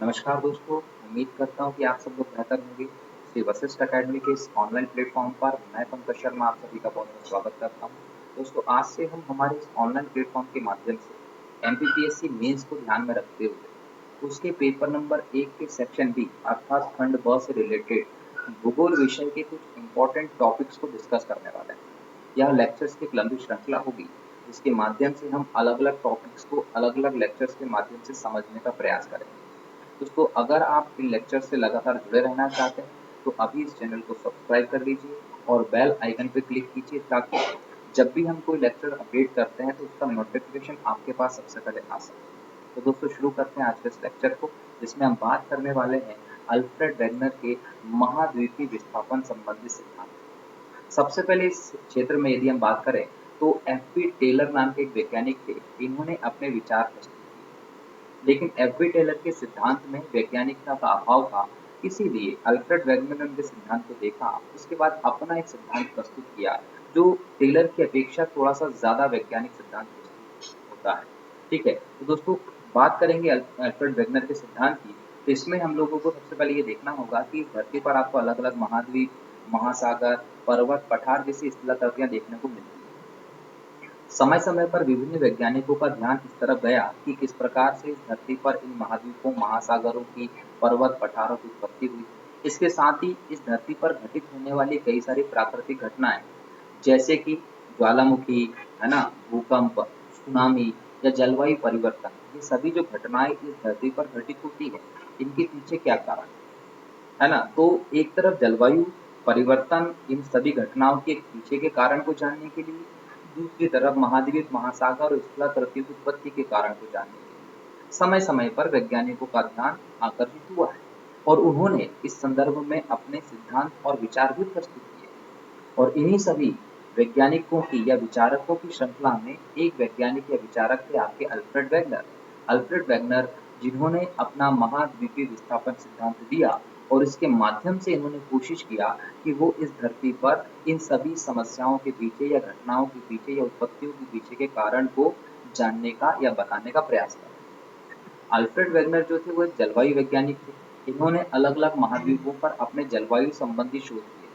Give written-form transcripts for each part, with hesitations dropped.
नमस्कार दोस्तों, उम्मीद करता हूँ कि आप सब लोग बेहतर होंगे। श्री वशिष्ठ अकेडमी के इस ऑनलाइन प्लेटफ़ॉर्म पर मैं पंकज शर्मा आप सभी का बहुत-बहुत स्वागत करता हूँ। दोस्तों, आज से हम हमारे इस ऑनलाइन प्लेटफ़ॉर्म के माध्यम से एमपीपीएससी मेंस को ध्यान में रखते हुए उसके पेपर नंबर 1 के सेक्शन बी अर्थात खंड ब से रिलेटेड भूगोल विषय के कुछ इम्पोर्टेंट टॉपिक्स को डिस्कस करने वाले हैं। यह लेक्चर्स की एक लंबी श्रृंखला होगी, जिसके माध्यम से हम अलग-अलग टॉपिक्स को अलग-अलग लेक्चर्स के माध्यम से समझने का प्रयास करेंगे। दोस्तों, अगर आप इन लेक्चर से लगातार जुड़े रहना चाहते हैं, तो अभी इस चैनल को सब्सक्राइब कर लीजिए और बेल आइकन पे क्लिक कीजिए ताकि जब भी हम कोई लेक्चर अपडेट करते हैं, तो उसका नोटिफ़िकेशन आपके पास सबसे पहले आ सके। तो दोस्तों, शुरू करते हैं आज के इस लेक्चर को, जिसमें हम बात करने वाले हैं अल्फ्रेड वेगनर के महाद्वीपीय विस्थापन संबंधी सिद्धांत। सबसे पहले इस क्षेत्र में यदि हम बात करें, तो एफ.बी. टेलर नाम के एक वैज्ञानिक थे। इन्होंने अपने विचार प्रस्तुत किए। लेकिन एफ.बी. टेलर के सिद्धांत में वैज्ञानिकता का अभाव था, इसीलिए अल्फ्रेड वेगनर ने उनके सिद्धांत को देखा, उसके बाद अपना एक सिद्धांत प्रस्तुत किया, जो टेलर की अपेक्षा थोड़ा-सा ज़्यादा वैज्ञानिक सिद्धांत प्रस्तुत होता है। ठीक है? तो दोस्तों, बात करेंगे अल्फ्रेड वेगनर के सिद्धांत की, तो इसमें हम लोगों को सबसे पहले ये देखना होगा कि इस धरती पर आपको अलग-अलग महाद्वीप, महासागर, पर्वत, पठार जैसी स्थलाकृतियाँ देखने को मिलती हैं। समय-समय पर विभिन्न वैज्ञानिकों का ध्यान इस तरफ गया कि किस प्रकार से इस धरती पर इन महाद्वीपों, महासागरों की, पर्वत, पठारों की उत्पत्ति हुई। इसके साथ ही इस धरती पर घटित होने वाली कई सारी प्राकृतिक घटनाएँ, जैसे कि ज्वालामुखी, है ना? भूकंप, सुनामी या जलवायु परिवर्तन, ये सभी जो घटनाएँ इस धरती पर घटित होती हैं, इनके पीछे क्या कारण है ना? तो एक तरफ जलवायु परिवर्तन इन सभी घटनाओं के पीछे के कारण को जानने के लिए, दूसरी तरफ महाद्वीप, महासागर और स्थलाकृतियों की उत्पत्ति के कारण को जानने के लिए समय-समय पर वैज्ञानिकों का ध्यान आकर्षित हुआ है और उन्होंने इस संदर्भ में अपने सिद्धांत और विचार भी प्रस्तुत किए। और इन्हीं सभी वैज्ञानिकों की या विचारकों की श्रृंखला में एक वैज्ञानिक या विचारक थे आपके अल्फ्रेड वेगनर। अल्फ्रेड वेगनर, जिन्होंने अपना महाद्वीपीय विस्थापन सिद्धांत दिया और इसके माध्यम से इन्होंने कोशिश किया कि वो इस धरती पर इन सभी समस्याओं के पीछे या घटनाओं के पीछे या उत्पत्तियों के पीछे के कारण को जानने का या बताने का प्रयास करें। अल्फ्रेड वेगनर जो थे वो एक जलवायु वैज्ञानिक थे। इन्होंने अलग-अलग महाद्वीपों पर अपने जलवायु संबंधी शोध किए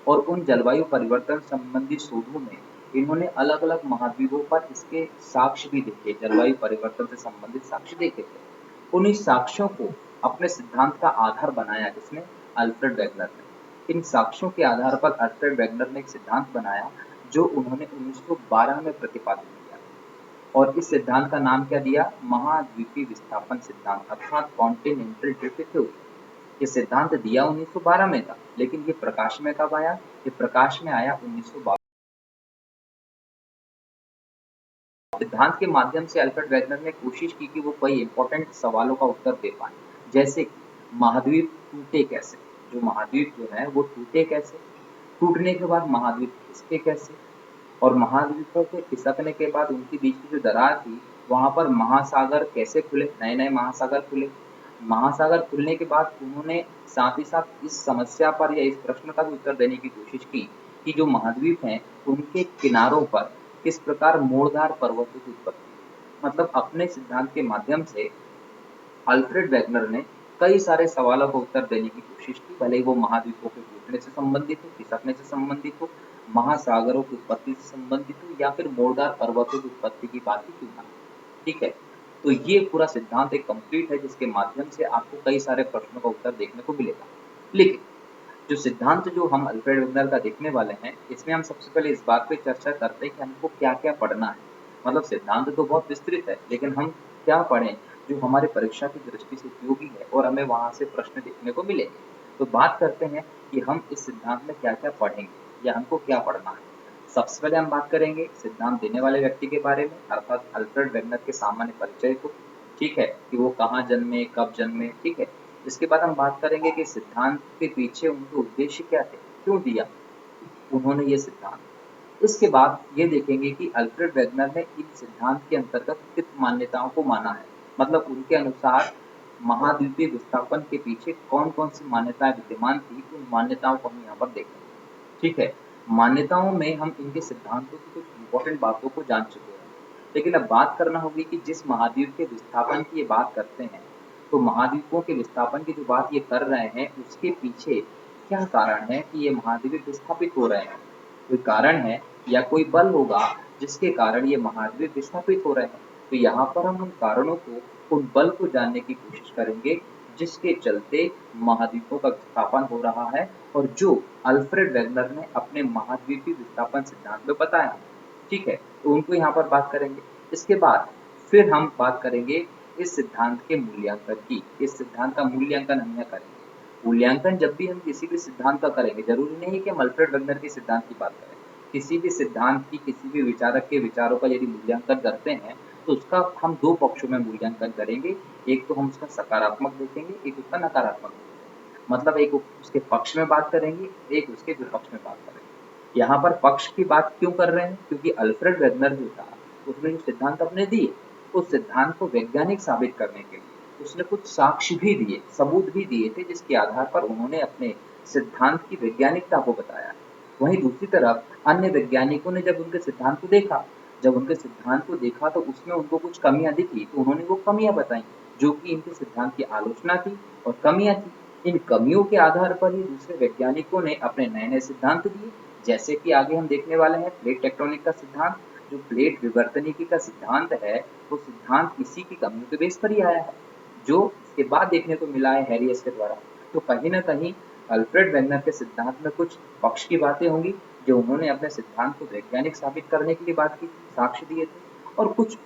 और उन जलवायु परिवर्तन संबंधी शोधों में इन्होंने अलग-अलग महाद्वीपों पर इसके साक्ष्य भी देखे, जलवायु परिवर्तन से संबंधित साक्ष्य देखे थे। उन्हीं साक्ष्यों को अपने सिद्धांत का आधार बनाया किसने? अल्फ्रेड वेगनर ने। इन साक्ष्यों के आधार पर अल्फ्रेड वेगनर ने एक सिद्धांत बनाया, जो उन्होंने 1912 में प्रतिपादित किया और इस सिद्धांत का नाम क्या दिया? महाद्वीपीय विस्थापन सिद्धांत अर्थात कॉन्टिनेंटल ड्रिफ्ट थ्योरी। ये सिद्धांत दिया 1912 में था, लेकिन ये प्रकाश में कब आया? ये प्रकाश में आया 1922। सिद्धांत के माध्यम से अल्फ्रेड वेगनर ने कोशिश की कि वो कई इंपॉर्टेंट सवालों का उत्तर दे पाएँ। जैसे कि महाद्वीप टूटे कैसे? जो महाद्वीप जो है वो टूटे कैसे? टूटने के बाद महाद्वीप खिसके कैसे? और महाद्वीपों के खिसकने के बाद उनके बीच की जो दरार थी, वहाँ पर महासागर कैसे खुले? नए-नए महासागर खुले। महासागर खुलने के बाद उन्होंने साथ ही साथ इस समस्या पर या इस प्रश्न का भी उत्तर देने की कोशिश की कि जो महाद्वीप हैं, उनके किनारों पर किस प्रकार मोड़दार पर्वतों की उत्पत्ति हुई। मतलब अपने सिद्धांत के माध्यम से अल्फ्रेड वेगनर ने कई सारे सवालों का उत्तर देने की कोशिश की, भले ही वो महाद्वीपों के टूटने से संबंधित हो, खिसकने से संबंधित हो, महासागरों की उत्पत्ति से संबंधित हो या फिर मोड़दार पर्वतों की उत्पत्ति की बात ही क्यों ना हो। ठीक है? तो ये पूरा सिद्धांत एक कंप्लीट है, जिसके माध्यम से आपको कई सारे प्रश्नों का उत्तर देखने को मिलेगा। लेकिन जो सिद्धांत जो हम अल्फ्रेड वेगनर का देखने वाले हैं, इसमें हम सबसे पहले इस बात पे चर्चा करते हैं कि हमको क्या-क्या पढ़ना है। मतलब सिद्धांत तो बहुत विस्तृत है, लेकिन हम क्या पढ़ें जो हमारी परीक्षा की दृष्टि से उपयोगी है और हमें वहाँ से प्रश्न देखने को मिलेंगे। तो बात करते हैं कि हम इस सिद्धांत में क्या-क्या पढ़ेंगे या हमको क्या पढ़ना है। सबसे पहले हम बात करेंगे सिद्धांत देने वाले व्यक्ति के बारे में अर्थात अल्फ्रेड वेगनर के सामान्य परिचय को, ठीक है? कि वो कहाँ जन्मे, कब जन्मे, ठीक है? इसके बाद हम बात करेंगे कि सिद्धांत के पीछे उनके उद्देश्य क्या थे, क्यों दिया उन्होंने ये सिद्धांत। इसके बाद ये देखेंगे कि अल्फ्रेड वेगनर ने इन सिद्धांत के अंतर्गत किन मान्यताओं को माना है, मतलब उनके अनुसार महाद्वीपीय विस्थापन के पीछे कौन-कौन सी मान्यताएं विद्यमान थी, उन मान्यताओं को हम यहाँ पर देखेंगे। ठीक है? मान्यताओं में हम इनके सिद्धांतों की कुछ इम्पोर्टेंट बातों को जान चुके हैं, लेकिन अब बात करना होगी कि जिस महाद्वीप के विस्थापन की ये बात करते हैं, तो महाद्वीपों के विस्थापन की जो बात ये कर रहे हैं, उसके पीछे क्या कारण है कि ये महाद्वीप विस्थापित हो रहे हैं? कोई कारण है या कोई बल होगा जिसके कारण ये महाद्वीप विस्थापित हो रहे हैं। तो यहाँ पर हम उन कारणों को, उन बल को जानने की कोशिश करेंगे जिसके चलते महाद्वीपों का विस्थापन हो रहा है और जो अल्फ्रेड वेगनर ने अपने महाद्वीपीय विस्थापन सिद्धांत में बताया। ठीक है, तो उनको यहाँ पर बात करेंगे। इसके बाद फिर हम बात करेंगे इस सिद्धांत के मूल्यांकन की। इस सिद्धांत का मूल्यांकन हम यहाँ करेंगे। मूल्यांकन जब भी हम किसी भी सिद्धांत का करेंगे, जरूरी नहीं है कि हम अल्फ्रेड वेगनर के सिद्धांत की बात करें। किसी भी सिद्धांत की, किसी भी विचारक के विचारों का यदि मूल्यांकन करते हैं तो उसका हम दो पक्षों में मूल्यांकन करेंगे। एक तो हम उसका सकारात्मक देखेंगे, एक उसका नकारात्मक देखेंगे। मतलब एक उसके पक्ष में बात करेंगे, एक उसके विपक्ष में बात करेंगे। यहाँ पर पक्ष की बात क्यों कर रहे हैं? क्योंकि अल्फ्रेड वेगनर जो था उसने जो सिद्धांत अपने दिए, उस सिद्धांत को वैज्ञानिक साबित करने के लिए उसने कुछ साक्ष्य भी दिए, सबूत भी दिए थे, जिसके आधार पर उन्होंने अपने सिद्धांत की वैज्ञानिकता को बताया। वहीं दूसरी तरफ अन्य वैज्ञानिकों ने जब उनके सिद्धांत को देखा, तो उसमें उनको कुछ कमियां दिखी, तो उन्होंने वो कमियां बताई जो कि इनके सिद्धांत की आलोचना थी और कमियां थी। इन कमियों के आधार पर ही दूसरे वैज्ञानिकों ने अपने नए नए सिद्धांत दिए, जैसे कि आगे हम देखने वाले हैं प्लेट टेक्टोनिक का सिद्धांत। जो प्लेट विवर्तनिकी का सिद्धांत है, वो सिद्धांत इसी की कमियों के बेस पर ही आया है, जो इसके बाद देखने को मिला है हैरियस के द्वारा। तो कहीं ना कहीं अल्फ्रेड वेगनर के सिद्धांत में कुछ पक्ष की बातें होंगी जो उन्होंने अपने सिद्धांत को वैज्ञानिक साबित करने के लिए बात की, साक्ष्य दिए थे, और कुछ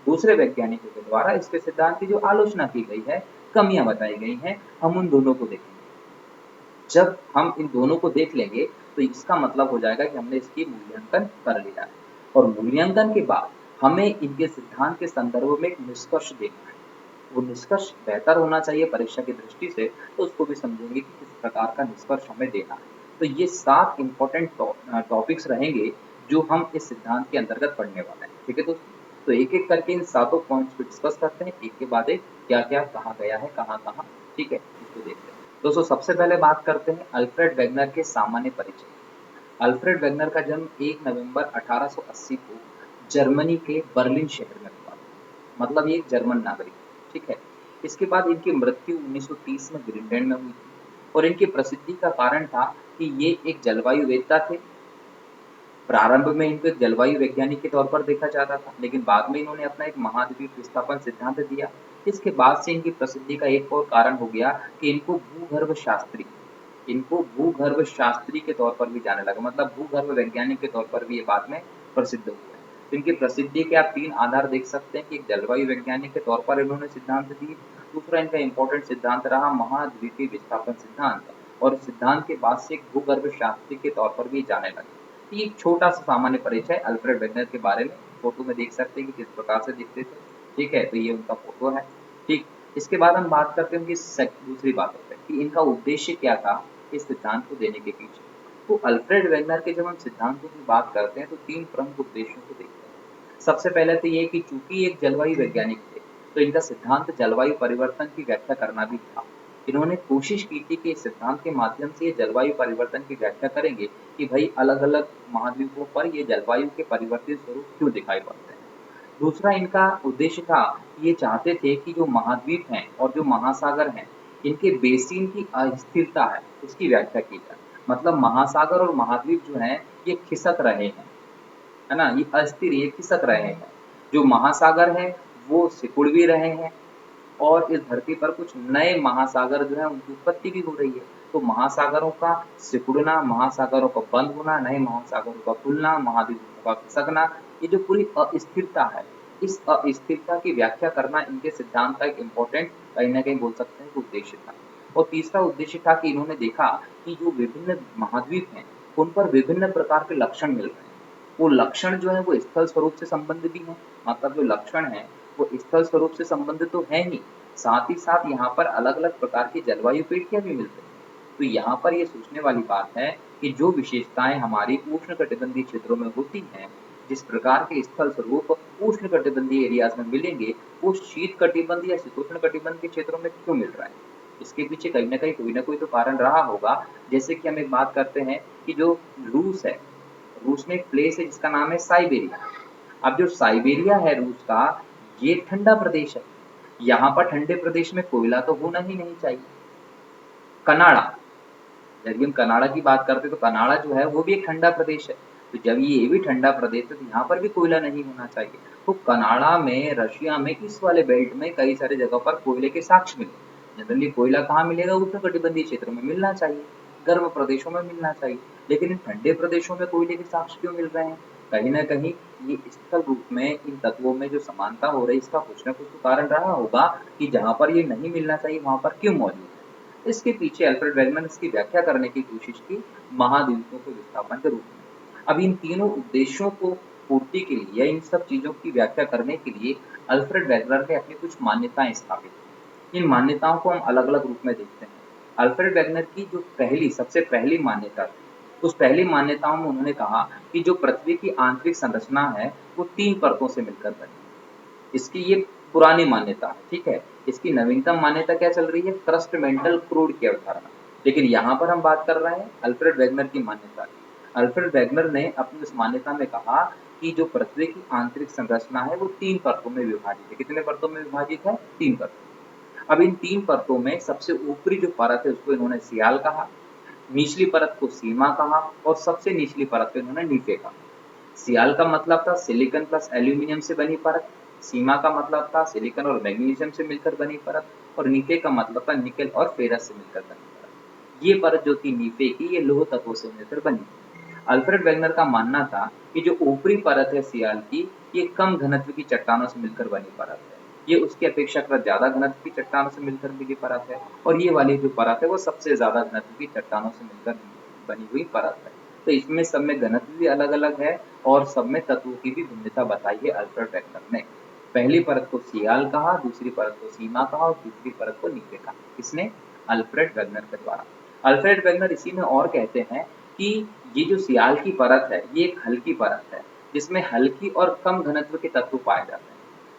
दूसरे वैज्ञानिकों के द्वारा इसके सिद्धांत की जो आलोचना की गई है, कमियां बताई गई हैं, हम उन दोनों को देखेंगे। जब हम इन दोनों को देख लेंगे तो इसका मतलब हो जाएगा कि हमने इसकी मूल्यांकन कर लिया है और मूल्यांकन के बाद हमें इनके सिद्धांत के संदर्भ में एक निष्कर्ष देना है। वो निष्कर्ष बेहतर होना चाहिए परीक्षा की दृष्टि से, तो उसको भी समझेंगे कि किस प्रकार का निष्कर्ष हमें देना है। तो ये 7 इम्पोर्टेंट टॉपिक्स रहेंगे जो हम इस सिद्धांत के अंतर्गत पढ़ने वाले हैं। ठीक है दोस्तों, तो एक एक करके इन सातों पॉइंट्स को डिस्कस करते हैं, एक के बाद एक क्या क्या कहा गया है, कहाँ कहाँ। ठीक है, इसको देखते हैं दोस्तों। सबसे पहले बात करते हैं अल्फ्रेड वेगनर के सामान्य परिचय। अल्फ्रेड वेगनर का जन्म 1 नवंबर 1880 को जर्मनी के बर्लिन शहर में हुआ, मतलब ये एक जर्मन नागरिक। ठीक है, इसके बाद इनकी मृत्यु 1930 में ग्रीनलैंड में हुई थी और इनकी प्रसिद्धि का कारण था कि ये एक जलवायुवेत्ता थे। प्रारंभ में इनको एक जलवायु वैज्ञानिक के तौर पर देखा जाता था, लेकिन बाद में इन्होंने अपना एक महाद्वीप विस्थापन सिद्धांत दिया। इसके बाद से इनकी प्रसिद्धि का एक और कारण हो गया कि इनको भूगर्भ शास्त्री के तौर पर भी जाने लगा, मतलब भूगर्भ वैज्ञानिक के तौर पर भी ये बाद में प्रसिद्ध हुए। तो इनकी प्रसिद्धि के आप 3 आधार देख सकते हैं कि एक जलवायु वैज्ञानिक के तौर पर इन्होंने सिद्धांत दिए, दूसरा इनका इंपॉर्टेंट सिद्धांत रहा महाद्वीपीय विस्थापन सिद्धांत, और सिद्धांत के बाद से एक भूगर्भ शास्त्री के तौर पर भी जाने लगे। ये एक छोटा सा सामान्य परिचय अल्फ्रेड वेगनर के बारे में, फोटो में देख सकते हैं कि किस प्रकार से दिखते थे। ठीक है, तो ये उनका फोटो है। ठीक, इसके बाद हम बात करते हैं कि दूसरी बात होती है कि इनका उद्देश्य क्या था इस सिद्धांत को देने के पीछे। तो अल्फ्रेड वेगनर के जब हम सिद्धांतों की बात करते हैं तो 3 प्रमुख उद्देश्यों को देखते हैं। सबसे पहले तो ये कि चूंकि एक जलवायु वैज्ञानिक थे, तो इनका सिद्धांत जलवायु परिवर्तन की व्याख्या करना भी था। इन्होंने कोशिश की थी कि इस सिद्धांत के माध्यम से ये जलवायु परिवर्तन की व्याख्या करेंगे कि भाई अलग-अलग महाद्वीपों पर ये जलवायु के परिवर्तित स्वरूप क्यों दिखाई पड़ते हैं। दूसरा इनका उद्देश्य था कि ये चाहते थे कि जो महाद्वीप हैं और जो महासागर हैं, इनके बेसिन की अस्थिरता है, उसकी व्याख्या की जाए। मतलब महासागर और महाद्वीप जो हैं, ये खिसक रहे हैं, है ना? ये अस्थिर, ये खिसक रहे हैं। जो महासागर हैं, वो सिकुड़ भी रहे हैं और इस धरती पर कुछ नए महासागर जो है उनकी उत्पत्ति भी हो रही है। तो महासागरों का सिकुड़ना, महासागरों का बंद होना, नए महासागरों का खुलना, महाद्वीपों का खिसकना, ये जो पूरी अस्थिरता है, इस अस्थिरता की व्याख्या करना इनके सिद्धांत का एक इम्पोर्टेंट, कहीं ना कहीं बोल सकते हैं कि उद्देश्य था। और तीसरा उद्देश्य था कि इन्होंने देखा कि जो विभिन्न महाद्वीप हैं, उन पर विभिन्न प्रकार के लक्षण मिल रहे हैं। वो लक्षण जो है वो स्थल स्वरूप से संबंधित भी हैं, मतलब जो लक्षण है वो स्थल स्वरूप से संबंधित तो है ही, साथ ही साथ यहाँ पर अलग अलग प्रकार की जलवायु पेटियां भी मिलती हैं। तो यहाँ पर ये सोचने वाली बात है कि जो विशेषताएं हमारी उष्णकटिबंधीय क्षेत्रों में होती हैं, जिस प्रकार के स्थल स्वरूप उष्णकटिबंधीय एरियाज में मिलेंगे, वो शीत कटिबंध या शीतोष्ण कटिबंध के क्षेत्रों में क्यों मिल रहा है? इसके पीछे कहीं ना कोई तो कारण रहा होगा। जैसे कि हम एक बात करते हैं कि जो रूस है, रूस में एक प्लेस है जिसका नाम है साइबेरिया। अब जो साइबेरिया है रूस का, ये ठंडा प्रदेश है, यहाँ पर ठंडे प्रदेश में कोयला तो होना ही नहीं चाहिए। कनाडा, यदि हम कनाडा की बात करते हैं तो कनाडा जो है वो भी एक ठंडा प्रदेश है। तो जब ये भी ठंडा प्रदेश है तो यहाँ पर भी कोयला नहीं होना चाहिए। तो कनाडा में, रशिया में, इस वाले बेल्ट में कई सारी जगह पर कोयले के साक्ष्य मिले। जनरली कोयला कहाँ मिलेगा? उष्णकटिबंधीय क्षेत्रों में मिलना चाहिए, गर्म प्रदेशों में मिलना चाहिए। लेकिन इन ठंडे प्रदेशों में कोयले के साक्ष्य क्यों मिल रहे हैं? कहीं न कहीं ये स्थल रूप में इन तत्वों में जो समानता हो रही है इसका कुछ न कुछ तो कारण रहा होगा कि जहाँ पर ये नहीं मिलना चाहिए वहाँ पर क्यों मौजूद है। इसके पीछे अल्फ्रेड वेगनर ने इसकी व्याख्या करने की कोशिश की महाद्वीपों के विस्थापन के रूप में। अब इन तीनों उद्देश्यों को पूर्ति के लिए या इन सब चीज़ों की व्याख्या करने के लिए अल्फ्रेड वेगनर ने अपनी कुछ मान्यताएं स्थापित की। इन मान्यताओं को हम अलग-अलग रूप में देखते हैं। अल्फ्रेड वेगनर की जो सबसे पहली मान्यता थी, उस पहली मान्यताओं में उन्होंने कहा कि जो पृथ्वी की आंतरिक संरचना है, वो 3 परतों से मिलकर बनी है। इसकी ये पुरानी मान्यता है, ठीक है। इसकी नवीनतम मान्यता क्या चल रही है? क्रस्ट मेंटल क्रूड की अवधारणा। लेकिन यहाँ पर हम बात कर रहे हैं अल्फ्रेड वेगनर की मान्यता की। अल्फ्रेड वेगनर ने अपनी इस मान्यता में कहा कि जो पृथ्वी की आंतरिक संरचना है वो 3 परतों में विभाजित है। कितने परतों में विभाजित है? 3 परतों। अब इन 3 परतों में सबसे ऊपरी जो परत है उसको इन्होंने सियाल कहा, निचली परत को सीमा कहा और सबसे निचली परत को इन्होंने नीफे कहा। सियाल का मतलब था सिलिकॉन प्लस एल्यूमिनियम से बनी परत, सीमा का मतलब था सिलिकॉन और मैग्नीशियम से मिलकर बनी परत और नीफे का मतलब था निकेल और फेरस से मिलकर बनी परत। ये परत जो थी नीफे की, ये लोह तत्वों से मिलकर बनी। अल्फ्रेड वेगनर का मानना था कि जो ऊपरी परत है सियाल की, ये कम घनत्व की चट्टानों से मिलकर बनी परत है। ये उसकी अपेक्षाकृत ज्यादा घनत्व की चट्टानों से मिलकर मिली परत है और ये वाली जो परत है वो सबसे ज्यादा घनत्व की चट्टानों से मिलकर बनी हुई परत है। तो इसमें सब में घनत्व भी अलग-अलग है और सब में तत्वों की भी भिन्नता बताई है अल्फ्रेड वेगनर ने। पहली परत को सियाल कहा, दूसरी परत को सीमा कहा और तीसरी परत को नीफे कहा। किसने? अल्फ्रेड वेगनर के द्वारा। अल्फ्रेड वेगनर इसी में और कहते हैं कि ये जो सियाल की परत है, ये एक हल्की परत है, जिसमें हल्की और कम घनत्व के तत्व पाए जाते हैं।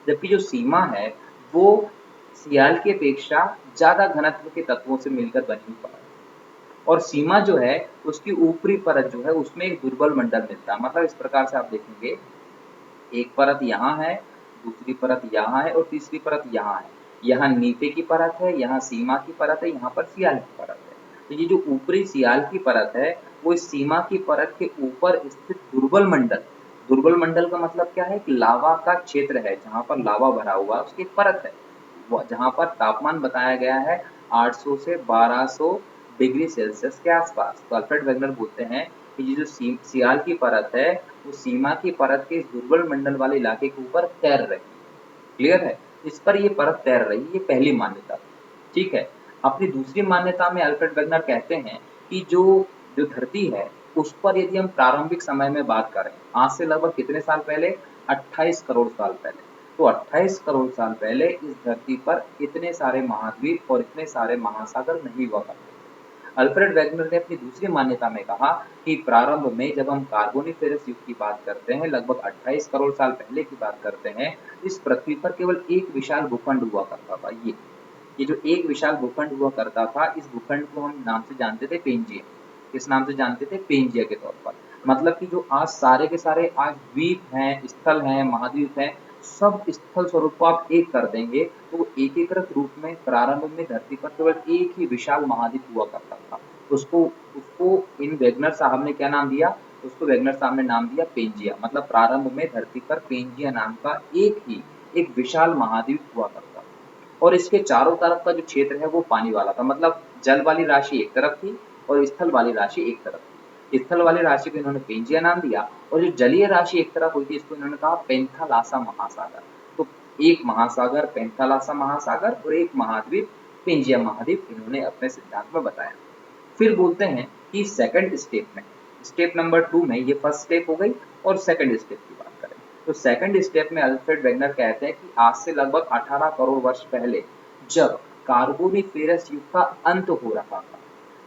जबकि जो सीमा है, वो सियाल की अपेक्षा ज़्यादा घनत्व के तत्वों से मिलकर बनी हुई परत है। और सीमा जो है, उसकी ऊपरी परत जो है, उसमें एक दुर्बल मंडल मिलता है। मतलब इस प्रकार से आप देखेंगे, एक परत यहाँ है, दूसरी परत यहाँ है और तीसरी परत यहाँ है। यहाँ नीचे की परत है, यहाँ सीमा की परत है, यहाँ पर सियाल की परत है। तो ये जो ऊपरी सियाल की परत है, वो इस सीमा की परत के ऊपर स्थित दुर्बल मंडल का मतलब क्या है? कि लावा का क्षेत्र है, जहाँ पर लावा भरा हुआ है, उसकी एक परत है। जहाँ पर तापमान बताया गया है 800 से 1200 डिग्री सेल्सियस के आसपास। तो अल्फ्रेड वेगनर बोलते हैं कि ये जो सियाल की परत है, वो सीमा की परत के इस दुर्बल मंडल वाले इलाके के ऊपर तैर रही है। क्लियर है? इस पर ये परत तैर रही है, ये पहली मान्यता। ठीक है। अपनी दूसरी मान्यता में अल्फ्रेड वेगनर कहते हैं कि जो जो धरती है, उस पर यदि हम प्रारंभिक समय में बात करें, आज से लगभग कितने साल पहले? 28 करोड़ साल पहले। तो 28 करोड़ साल पहले इस धरती पर इतने सारे महाद्वीप और इतने सारे महासागर नहीं हुआ करते थे। अल्फ्रेड वेगनर ने अपनी दूसरी मान्यता में कहा कि प्रारंभ में जब हम कार्बोनिफेरस युग की बात करते हैं, लगभग 28 करोड़ साल पहले की बात करते हैं, इस पृथ्वी पर केवल एक विशाल भूखंड हुआ करता था। ये जो एक विशाल भूखंड हुआ करता था, इस भूखंड को हम नाम से जानते थे पेंजिया। किस नाम से जानते थे? पेंजिया के तौर पर। मतलब कि जो आज सारे के सारे आज द्वीप हैं, स्थल हैं, महाद्वीप हैं, सब स्थल स्वरूप को आप एक कर देंगे, तो वो एकीकृत रूप में प्रारंभ में धरती पर केवल एक ही विशाल महाद्वीप हुआ करता था। उसको उसको इन वेगनर साहब ने क्या नाम दिया? उसको वेगनर साहब ने नाम दिया पेंजिया। मतलब प्रारंभ में धरती पर पेंजिया नाम का एक विशाल महाद्वीप हुआ करता था। और इसके चारों तरफ का जो क्षेत्र है वो पानी वाला था। मतलब जल वाली राशि एक तरफ थी और स्थल वाली राशि एक तरफ थी। स्थल वाली राशि को इन्होंने पेंजिया नाम दिया और जो जलीय राशि एक तरफ हुई थी, इसको इन्होंने कहा पेंथालासा महासागर। तो एक महासागर पेंथालासा महासागर और एक महाद्वीप पेंजिया महाद्वीप इन्होंने अपने सिद्धांत में बताया। फिर बोलते हैं कि सेकंड स्टेप में, स्टेप नंबर 2 में, ये फर्स्ट स्टेप हो गई और सेकंड स्टेप की बात करें तो सेकंड स्टेप में अल्फ्रेड वेगनर कहते हैं कि आज से लगभग 18 करोड़ वर्ष पहले जब कार्बोनिफेरस युग का अंत हो रहा था,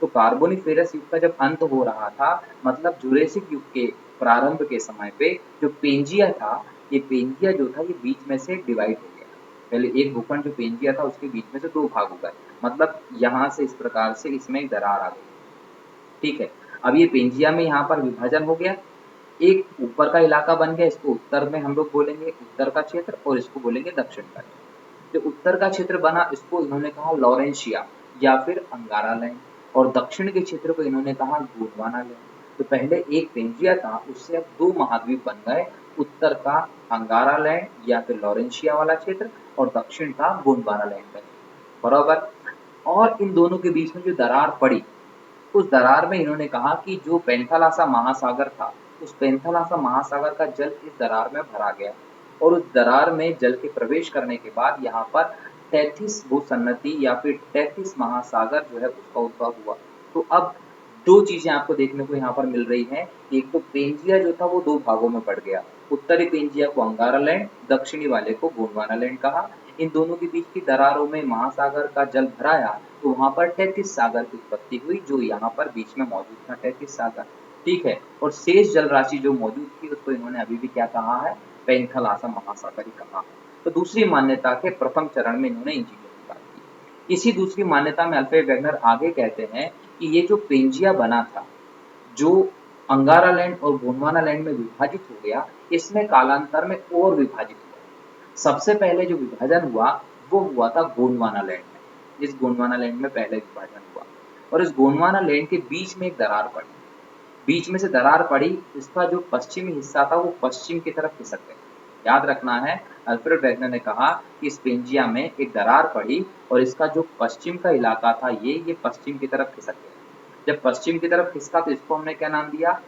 तो कार्बोनिफेरस युग का जब अंत हो रहा था, मतलब जुरेसिक युग के प्रारंभ के समय पे जो पेंजिया था, ये पेंजिया जो था ये बीच में से डिवाइड हो गया। पहले एक भूखंड जो पेंजिया था उसके बीच में से 2 भाग हो गए। मतलब यहाँ से इस प्रकार से इसमें एक दरार आ गई। ठीक है। अब ये पेंजिया में यहाँ पर विभाजन हो गया। एक ऊपर का इलाका बन गया, इसको उत्तर में हम लोग बोलेंगे उत्तर का क्षेत्र और इसको बोलेंगे दक्षिण का क्षेत्र। जो उत्तर का क्षेत्र बना इसको इन्होंने कहा लॉरेंशिया या फिर अंगारा लैंड, और दक्षिण के क्षेत्र को इन्होंने कहा गोंडवाना लैंड। तो पहले एक पेंजिया था, उससे अब 2 महाद्वीप बन गए, उत्तर का अंगारा लैंड या फिर लॉरेंशिया वाला क्षेत्र और दक्षिण का गोंडवाना लैंड का क्षेत्र, बराबर। और इन दोनों के बीच में जो दरार पड़ी, उस दरार में इन्होंने कहा कि जो पेंथालासा महासागर था, उस पेंथालासा महासागर का जल इस दरार में भरा गया, और उस दरार में जल के प्रवेश करने के बाद यहाँ पर 33 भूसन्नति या फिर 33 महासागर जो है उसका उद्भव हुआ। तो अब 2 चीजें आपको देखने को यहाँ पर मिल रही हैं। एक तो पेंजिया जो था वो 2 भागों में बढ़ गया, उत्तरी पेंजिया को अंगारा लैंड, दक्षिणी वाले को गोंडवाना लैंड कहा। इन दोनों के बीच की दरारों में महासागर का जल भराया, तो वहां पर 33 सागर की उत्पत्ति हुई, जो यहाँ पर बीच में मौजूद था 33 सागर, ठीक है। और शेष जल राशि जो मौजूद थी उसको इन्होंने अभी भी क्या कहा है, पेंथालासा महासागर ही कहा। तो दूसरी मान्यता के प्रथम चरण में इन्होंने इन चीजों की बात की। इसी दूसरी मान्यता में अल्फ्रेड वेगनर आगे कहते हैं कि ये जो पेंजिया बना था, जो अंगारा लैंड और गोंडवाना लैंड में विभाजित हो गया, इसमें कालांतर में और विभाजित हुआ। सबसे पहले जो विभाजन हुआ वो हुआ था गोंडवाना लैंड में। इस गोंडवाना लैंड में पहले विभाजन हुआ, और इस गोंडवाना लैंड के बीच में एक दरार पड़ी, बीच में से दरार पड़ी, इसका जो पश्चिमी हिस्सा था वो पश्चिम की तरफ खिसक गया। याद रखना है, अल्फ्रेड वेगनर ने कहा कि इस पेंजिया में एक दरार पड़ी और इसका जो पश्चिम का इलाका था ये पश्चिम की तरफ खिसक गया। जब पश्चिम की तरफ खिसका तो इसको हमने क्या नाम दिया,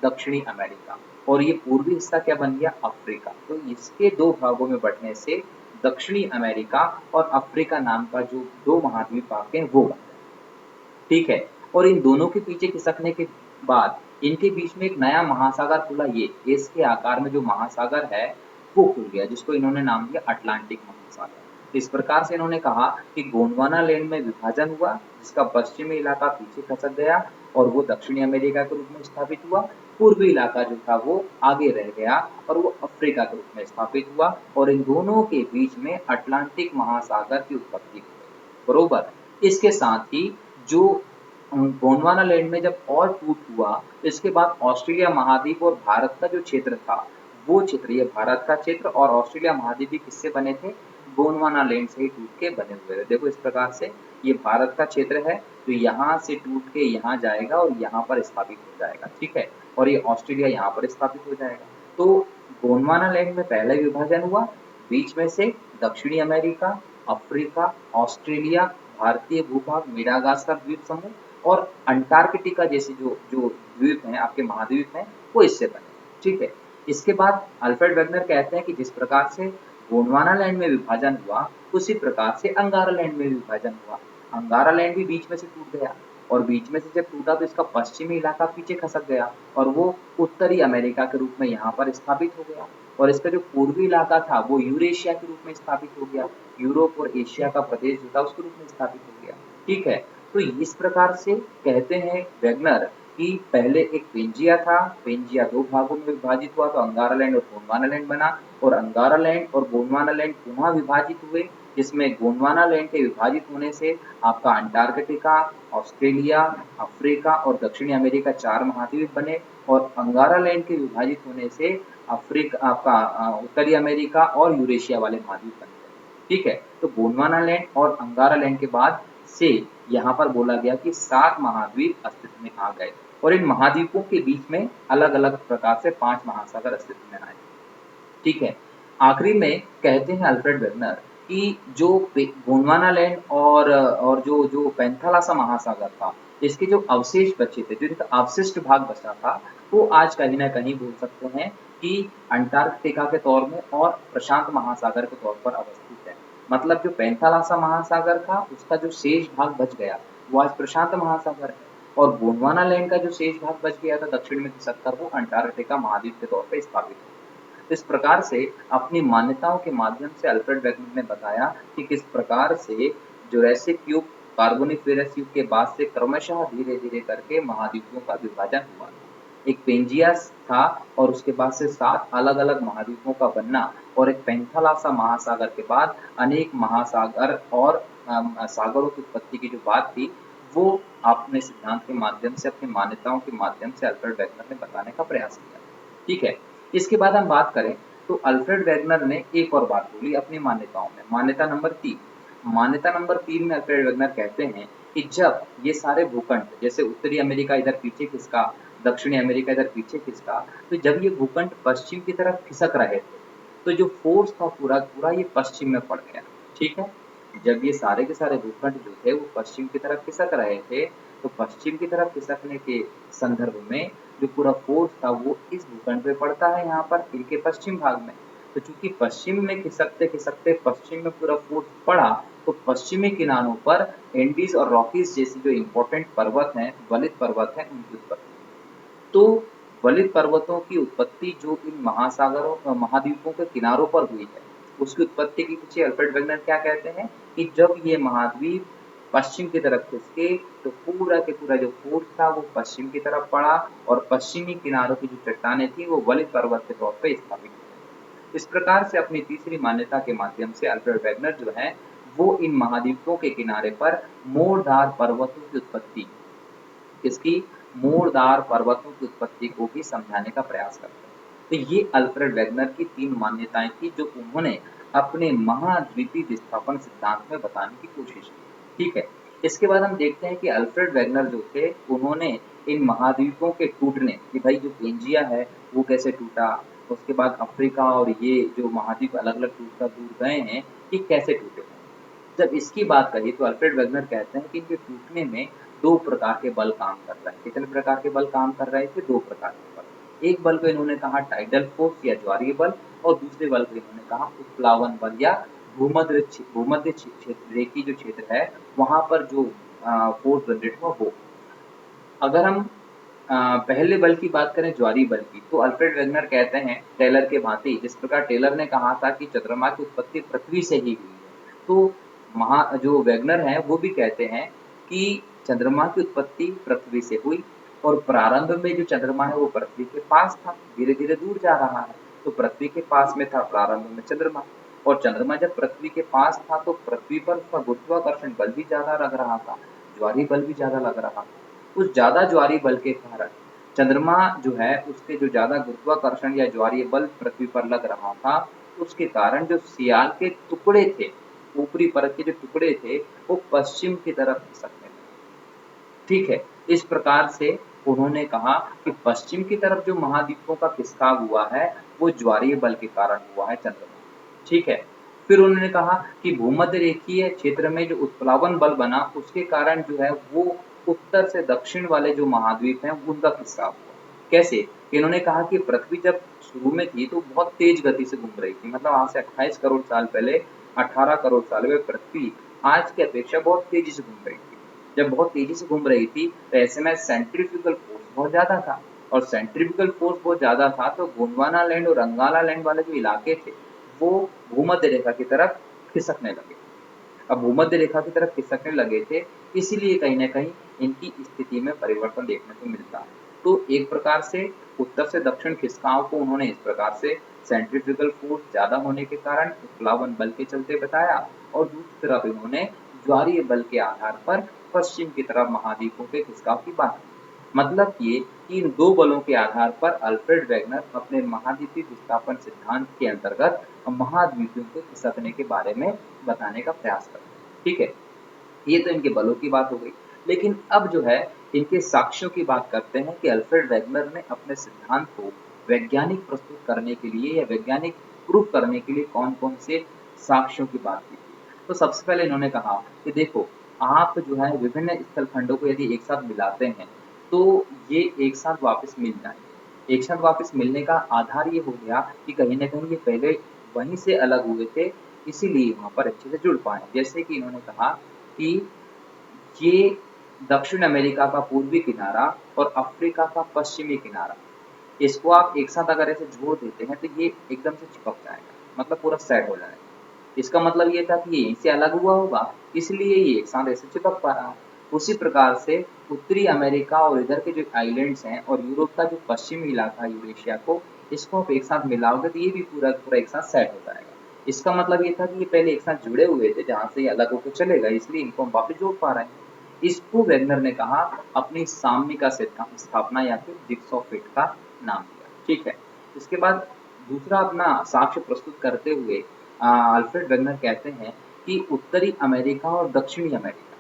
दक्षिणी अमेरिका, और ये पूर्वी हिस्सा क्या बन गया, अफ्रीका। तो इसके 2 भागों में बढ़ने से दक्षिणी अमेरिका और अफ्रीका नाम का जो 2 महाद्वीप आते हैं वो बन गए, ठीक है। और इन दोनों के पीछे खिसकने के बाद इनके बीच में एक नया महासागर खुला, ये एस के आकार में जो महासागर है वो खुल गया, जिसको इन्होंने नाम दिया अटलांटिक महासागर। इस प्रकार से इन्होंने कहा कि गोंडवाना लैंड में विभाजन हुआ, जिसका पश्चिमी इलाका पीछे खसक गया और वो दक्षिणी अमेरिका के रूप में स्थापित हुआ। पूर्वी इलाका जो था वो आगे रह गया और वो अफ्रीका के रूप में स्थापित हुआ, और इन दोनों के बीच में अटलांटिक महासागर की उत्पत्ति हुई, बरोबर। इसके साथ ही जो गोंडवाना लैंड में जब और टूट हुआ, इसके बाद ऑस्ट्रेलिया महाद्वीप और भारत का जो क्षेत्र था, वो क्षेत्र, ये भारत का क्षेत्र और ऑस्ट्रेलिया महाद्वीप भी किससे बने थे, गोंडवाना लैंड से ही टूट के बने हुए थे। देखो इस प्रकार से ये भारत का क्षेत्र है, तो यहाँ से टूट के यहाँ जाएगा और यहाँ पर स्थापित हो जाएगा, ठीक है। और ये ऑस्ट्रेलिया यहाँ पर स्थापित हो जाएगा। तो गोंडवाना लैंड में पहले विभाजन हुआ, बीच में से दक्षिणी अमेरिका, अफ्रीका, ऑस्ट्रेलिया, भारतीय भूभाग, मेडागास्कर द्वीप समूह और अंटार्कटिका जैसे जो जो द्वीप हैं, आपके महाद्वीप हैं, वो इससे बने, ठीक है। इसके बाद अल्फ्रेड वेगनर कहते हैं कि जिस प्रकार से गोंडवाना लैंड में विभाजन हुआ, उसी प्रकार से अंगारा लैंड में विभाजन हुआ। अंगारा लैंड भी बीच में से टूट गया, और बीच में से जब टूटा तो इसका पश्चिमी इलाका पीछे खसक गया और वो उत्तरी अमेरिका के रूप में यहाँ पर स्थापित हो गया, और इसका जो पूर्वी इलाका था वो यूरेशिया के रूप में स्थापित हो गया, यूरोप और एशिया का प्रदेश जो था उसके रूप में स्थापित हो गया, ठीक है। तो इस प्रकार से कहते हैं वेगनर कि पहले एक पेंजिया था, पेंजिया 2 भागों में विभाजित हुआ, तो अंगारा लैंड और गोंडवाना लैंड बना, और अंगारा लैंड और गोंडवाना लैंड पुनः विभाजित हुए, जिसमें गोंडवाना लैंड के विभाजित होने से आपका अंटार्कटिका, ऑस्ट्रेलिया, अफ्रीका और दक्षिणी अमेरिका 4 महाद्वीप बने, और अंगारा लैंड के विभाजित होने से अफ्रीका, आपका उत्तरी अमेरिका और यूरेशिया वाले महाद्वीप बन गए, ठीक है। तो गोंडवाना लैंड और अंगारा लैंड के बाद से यहाँ पर बोला गया कि 7 महाद्वीप अस्तित्व में आ गए, और इन महाद्वीपों के बीच में अलग अलग प्रकार से 5 महासागर अस्तित्व में आए, ठीक है। आखिरी में कहते हैं अल्फ्रेड वेगनर कि जो गोंडवाना लैंड और जो जो पेंथालासा महासागर था, इसके जो अवशेष बचे थे, जो इनका अवशिष्ट भाग बचा था, वो आज कहीं ना कहीं बोल सकते हैं कि अंटार्कटिका के तौर में और प्रशांत महासागर के तौर पर अवस्थित है। मतलब जो पेंथालासा महासागर था उसका जो शेष भाग बच गया वो आज प्रशांत महासागर है, और गोंडवाना लैंड का जो शेष भाग बच गया था दक्षिण में खिसककर वो अंटार्कटिका महाद्वीप के तौर पर स्थापित हो। इस प्रकार से अपनी मान्यताओं के माध्यम से अल्फ्रेड वेगनर ने बताया कि किस प्रकार से जुरैसिक युग, कार्बोनिफेरस युग के बाद से क्रमशः धीरे धीरे करके महाद्वीपों का विभाजन हुआ। एक पेंजिया था और उसके बाद से 7 अलग अलग महाद्वीपों का बनना, और एक पेंथालासा महासागर के बाद अनेक महासागर और सागरों की उत्पत्ति की जो बात थी, वो अपने सिद्धांत के माध्यम से, अपनी मान्यताओं के माध्यम से अल्फ्रेड वेगनर ने बताने का प्रयास किया, ठीक है। इसके बाद हम बात करें तो अल्फ्रेड वेगनर ने एक और बात बोली अपनी मान्यताओं में, मान्यता नंबर 3 में अल्फ्रेड वेगनर कहते हैं कि जब ये सारे भूखंड, जैसे उत्तरी अमेरिका इधर पीछे खिसका, दक्षिणी अमेरिका इधर पीछे खिसका, तो जब ये भूखंड पश्चिम की तरफ खिसक रहे थे, तो जो फोर्स था पूरा पूरा ये पश्चिम में पड़ गया। ठीक है, जब ये सारे के सारे भूखंड जो थे वो पश्चिम की तरफ खिसक रहे थे, तो पश्चिम की तरफ खिसकने के संदर्भ में जो पूरा फोर्स था वो इस भूखंड पे पड़ता है, यहाँ पर इनके पश्चिम भाग में। तो चूंकि पश्चिम में खिसकते खिसकते पश्चिम में पूरा फोर्स पड़ा, तो पश्चिमी किनारों पर एंडीज और रॉकीज जैसी जो इम्पोर्टेंट पर्वत हैं, वलित पर्वत हैं, उनकी उत्पत्ति। तो वलित पर्वतों की उत्पत्ति जो इन महासागरों महाद्वीपों के किनारों पर हुई है, उसकी उत्पत्ति के पीछे अल्फ्रेड वेगनर क्या कहते हैं कि जब ये महाद्वीप पश्चिम की तरफ खिसके, तो पूरा के पूरा जो फोर्स था वो पश्चिम की तरफ पड़ा और पश्चिमी किनारों की जो चट्टानें थी वो वलित पर्वत के तौर पर स्थापित हुई। इस प्रकार से अपनी तीसरी मान्यता के माध्यम से अल्फ्रेड वेगनर जो है वो इन महाद्वीपों के किनारे पर मोड़दार पर्वतों की उत्पत्ति, इसकी मोड़दार पर्वतों की उत्पत्ति को भी समझाने का प्रयास करते हैं। तो ये अल्फ्रेड वेगनर की 3 मान्यताएं थी जो उन्होंने अपने महाद्वीपीय विस्थापन सिद्धांत में बताने की कोशिश की। ठीक है, इसके बाद हम देखते हैं कि अल्फ्रेड वेगनर जो थे उन्होंने इन महाद्वीपों के टूटने, कि भाई जो पेंजिया है वो कैसे टूटा, उसके बाद अफ्रीका और ये जो महाद्वीप अलग अलग टूटकर दूर गए हैं, ये कैसे टूटे। जब इसकी बात कही तो अल्फ्रेड वेगनर कहते हैं कि इनके टूटने में 2 प्रकार के बल काम कर रहे हैं। कितने प्रकार के बल काम कर रहे थे? 2 प्रकार के बल। एक बल को इन्होंने कहा टाइडल फोर्स या ज्वारीय बल, और दूसरे बल को इन्होंने कहा उत्प्लावन बल या भूमध्य क्षेत्र रेखीय जो क्षेत्र है वहां पर जो फोर्स जनरेट हुआ वो। अगर हम पहले बल की बात करें ज्वारीय बल की, तो अल्फ्रेड वेगनर कहते हैं टेलर के भांति, जिस प्रकार टेलर ने कहा था कि चंद्रमा की उत्पत्ति पृथ्वी से ही हुई है, तो जो वेगनर हैं वो भी कहते हैं कि चंद्रमा की उत्पत्ति पृथ्वी से हुई और प्रारंभ में जो चंद्रमा है वो पृथ्वी के पास था, धीरे धीरे दूर जा रहा है, तो पृथ्वी के पास में था प्रारंभ में चंद्रमा, और चंद्रमा जब पृथ्वी के पास था तो पृथ्वी पर उसका गुरुत्वाकर्षण बल भी ज्यादा लग रहा था, ज्वारीय बल भी ज्यादा लग रहा था। उस ज्यादा ज्वारीय बल के कारण चंद्रमा जो है उसके जो ज्यादा गुरुत्वाकर्षण या ज्वारीय बल पृथ्वी पर लग रहा था, उसके कारण जो सियाल के टुकड़े थे, ऊपरी परत के जो टुकड़े थे वो पश्चिम की तरफ खिसकने लगे। ठीक है, इस प्रकार से उन्होंने कहा कि पश्चिम की तरफ जो महाद्वीपों का खिसकाव हुआ है वो ज्वारीय बल के कारण हुआ है चंद्रमा। ठीक है, फिर उन्होंने कहा कि भूमध्य रेखीय क्षेत्र में जो उत्प्लावन बल बना उसके कारण जो है वो उत्तर से दक्षिण वाले जो महाद्वीप हैं उनका खिसकाव हुआ। कैसे? इन्होंने कहा कि पृथ्वी जब शुरू में थी तो बहुत तेज गति से घूम रही थी, मतलब आज से 28 करोड़ साल पहले, 18 करोड़ साल में पृथ्वी आज की अपेक्षा बहुत तेजी से घूम रही थी। जब बहुत तेजी से घूम रही थी तो ऐसे में सेंट्रीफ्यूगल फोर्स बहुत ज्यादा था, और सेंट्रीफ्यूगल फोर्स बहुत ज्यादा था तो गोंडवाना लैंड और अंगाला लैंड वाले जो इलाके थे वो भूमध्य रेखा की तरफ खिसकने लगे। अब भूमध्य रेखा की तरफ खिसकने लगे थे, इसीलिए कहीं न कहीं इनकी स्थिति में परिवर्तन देखने को मिलता है। तो एक प्रकार से उत्तर से दक्षिण खिसकाव को उन्होंने इस प्रकार से सेंट्रीफ्यूगल फोर्स ज़्यादा होने के कारण उत्प्लावन बल के चलते बताया, और दूसरी तरफ इन्होंने ज्वारीय बल के आधार पर पश्चिम की तरफ महाद्वीपों के खिसकाव की बात की। मतलब ये कि इन 2 बलों के आधार पर अल्फ्रेड वेगनर अपने महाद्वीपीय विस्थापन सिद्धांत के अंतर्गत महाद्वीपों के खिसकने के बारे में बताने का प्रयास करते हैं। ठीक है, ये तो इनके बलों की बात हो गई, लेकिन अब जो है इनके साक्ष्यों की बात करते हैं कि अल्फ्रेड वेगनर ने अपने सिद्धांत को वैज्ञानिक प्रस्तुत करने के लिए या वैज्ञानिक प्रूफ करने के लिए कौन-कौन से साक्ष्यों की बात की थी। तो सबसे पहले इन्होंने कहा कि देखो, आप जो है विभिन्न स्थल खंडों को यदि एक साथ मिलाते हैं तो ये एक साथ वापस मिल जाएंगे। एक साथ वापस मिलने का आधार ये हो गया कि कहीं न कहीं ये पहले वहीं से अलग हुए थे, इसीलिए वहाँ पर अच्छे से जुड़ पाए। जैसे कि इन्होंने कहा कि ये दक्षिण अमेरिका का पूर्वी किनारा और अफ्रीका का पश्चिमी किनारा, इसको आप एक साथ अगर ऐसे जोड़ देते हैं तो ये एकदम से चिपक जाएगा, मतलब पूरा सेट हो जाएगा। इसका मतलब ये था कि ये यहीं से अलग हुआ होगा, इसलिए ये एक साथ ऐसे चिपक पा रहा है। उसी प्रकार से उत्तरी अमेरिका और इधर के जो आइलैंड्स हैं और यूरोप का जो पश्चिमी इलाका है यूरेशिया को, इसको आप एक साथ मिलाओगे तो ये भी पूरा पूरा एक साथ सेट हो जाएगा। इसका मतलब ये था कि ये पहले एक साथ जुड़े हुए थे जहाँ से ये अलग होकर चलेगा, इसलिए इनको हम वापस जोड़ पा रहे हैं। इसको वेगनर ने कहा अपनी साम्य का स्थापना या फिर जिग्सॉ फिट का नाम दिया। ठीक है, इसके बाद दूसरा अपना साक्ष्य प्रस्तुत करते हुए अल्फ्रेड वेगनर कहते हैं कि उत्तरी अमेरिका और दक्षिणी अमेरिका,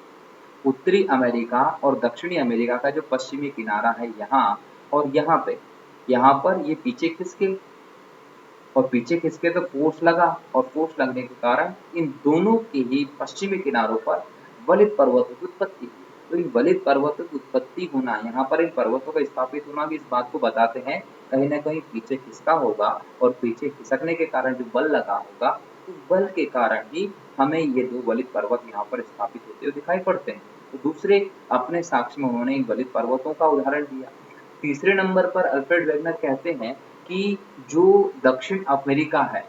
उत्तरी अमेरिका और दक्षिणी अमेरिका का जो पश्चिमी किनारा है यहाँ और यहाँ पर ये पीछे खिसके और पीछे खिसके तो फोर्स लगा और फोर्स लगने के कारण इन दोनों के ही पश्चिमी किनारों पर वलित पर्वतों की उत्पत्ति हुई। तो इन वलित पर्वतों की उत्पत्ति होना, यहाँ पर इन पर्वतों का स्थापित होना भी इस बात को बताते हैं कहीं न कहीं पीछे खिसका होगा और पीछे खिसकने के कारण जो बल लगा होगा, उस बल के कारण ही हमें ये 2 वलित पर्वत यहाँ पर स्थापित होते हुए दिखाई पड़ते हैं। तो दूसरे अपने साक्ष्य में उन्होंने इन वलित पर्वतों का उदाहरण दिया। तीसरे नंबर पर अल्फ्रेड वेगनर कहते हैं कि जो दक्षिण अमेरिका है,